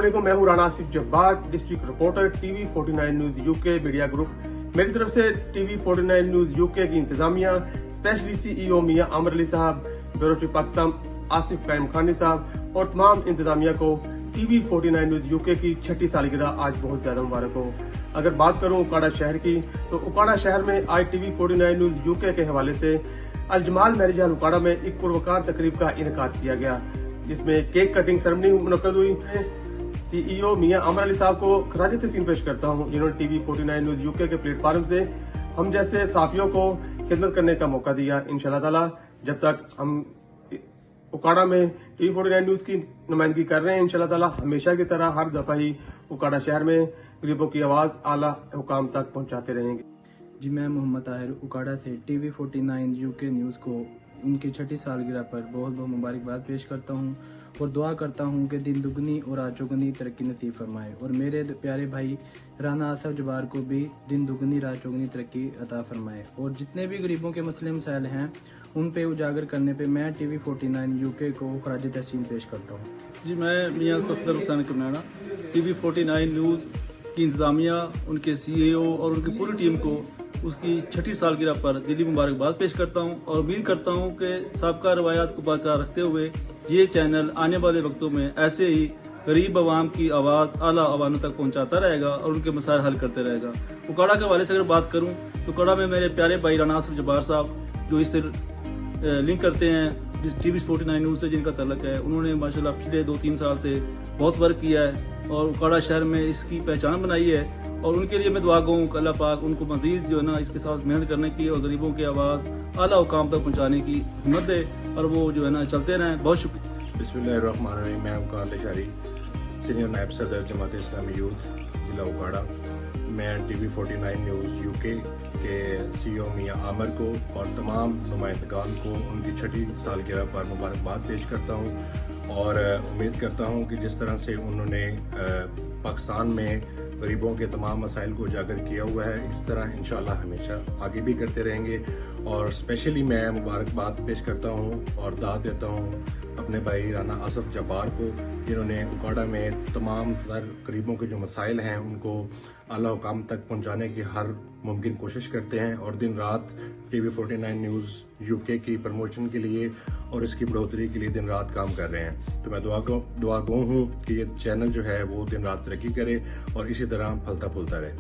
अस्सलाम, मैं हूं Rana Asif Jabbar, district reporter TV 49 news UK media group. मेरी तरफ से टीवी 49 न्यूज यूके की इंतजामिया, स्पेशली CEO मियां आमिर अली साहब, ब्यूरो चीफ पाकिस्तान आसिफ कायम खानी साहब और तमाम इंतजामिया को टीवी 49 न्यूज यूके की 6ठी सालगिरह आज बहुत ज्यादा मुबारक हो। अगर बात करूं उकाड़ा शहर की, तो उकाड़ा शहर में आज टीवी 49 न्यूज यूके के हवाले से अलजमाल मैरिज हॉल उकाड़ा में एक पुरवकार तकरीब का इनेकाद किया गया, जिसमें केक कटिंग सेरेमनी मुनक्कद हुई। CEO मियां आमिर अली साहब को खराज तहसीन पेश करता हूं, जिन्होंने टीवी 49 न्यूज यूके के प्लेटफार्म से हम जैसे साफियों को खिदमत करने का मौका दिया। इंशाल्लाह ताला जब तक हम उकाड़ा में टीवी 49 न्यूज की नुमाइंदगी कर रहे हैं, इंशाल्लाह ताला हमेशा की तरह हर दफा ही उकाड़ा शहर में गरीबों की आवाज आला हुकाम तक पहुंचाते रहेंगे। जी, मैं मोहम्मद ताहिर उकाड़ा से टीवी 49 यूके न्यूज़ को उनकी 6ठी सालगिरह पर बहुत बहुत मुबारकबाद पेश करता हूं और दुआ करता हूं कि दिन दुगनी और रात चौगुनी तरक्की नसीब फरमाए, और मेरे प्यारे भाई राना आसिफ जब्बार को भी दिन दुगनी रात चौगुनी तरक्की अता फरमाए। और जितने भी गरीबों के मसले मसाइल हैं उन पे उजागर करने पे मैं टीवी 49 यूके को खराज तहसीन पेश करता हूँ। जी, मैं मियां सफदर हुसैन कमराना टीवी 49 न्यूज़ की इंतज़ामिया, उनके CEO और उनकी पूरी टीम को उसकी 6ठी सालगिरह पर दिली मुबारकबाद पेश करता हूं और उम्मीद करता हूं कि साबका रवायात को बरकरार रखते हुए ये चैनल आने वाले वक्तों में ऐसे ही गरीब आवाम की आवाज़ आला आवानों तक पहुंचाता रहेगा और उनके मसाइल हल करते रहेगा। उकाड़ा के हवाले से अगर बात करूं तो उकाड़ा में मेरे प्यारे भाई राना आसिफ जब्बार साहब, जो इससे लिंक करते हैं टीवी 49 न्यूज़ से जिनका तल्लक है, उन्होंने माशाल्लाह पिछले 2-3 साल से बहुत वर्क किया है और उकाड़ा शहर में इसकी पहचान बनाई है। और उनके लिए मैं दुआ गो हूँ कि अल्लाह पाक उनको मजीद जो है ना इसके साथ मेहनत करने की और गरीबों की आवाज़ आला हुकाम तक पहुँचाने की हिम्मत दे और वो जो है ना चलते रहें। बहुत शुक्रिया। बिस्मिल्लाहिर्रहमानिर्रहीम। मैं उकाल शारी, सीनियर नायब सदर जमात इस्लामी यूथ जिला उकाड़ा। मैं टीवी 49 न्यूज़ यूके के CEO मियां आमिर को और तमाम नुमाइंदगान को उनकी 6ठी सालगिरह पर मुबारकबाद पेश करता हूँ और उम्मीद करता हूँ कि जिस तरह से उन्होंने पाकिस्तान में गरीबों के तमाम मसाइल को उजागर किया हुआ है, इस तरह इंशाल्लाह हमेशा आगे भी करते रहेंगे। और स्पेशली मैं मुबारकबाद पेश करता हूँ और दाद देता हूँ अपने भाई राना आसिफ जब्बार को, जिन्होंने उकाड़ा में तमाम गरीबों के जो मसाइल हैं उनको आला हुकाम तक पहुँचाने की हर मुमकिन कोशिश करते हैं और दिन रात टीवी 49 न्यूज़ यूके की प्रमोशन के लिए और इसकी बढ़ोतरी के लिए दिन रात काम कर रहे हैं। तो मैं दुआ गो हूँ कि ये चैनल जो है वो दिन रात तरक्की करे और इसी तरह फलता फूलता रहे।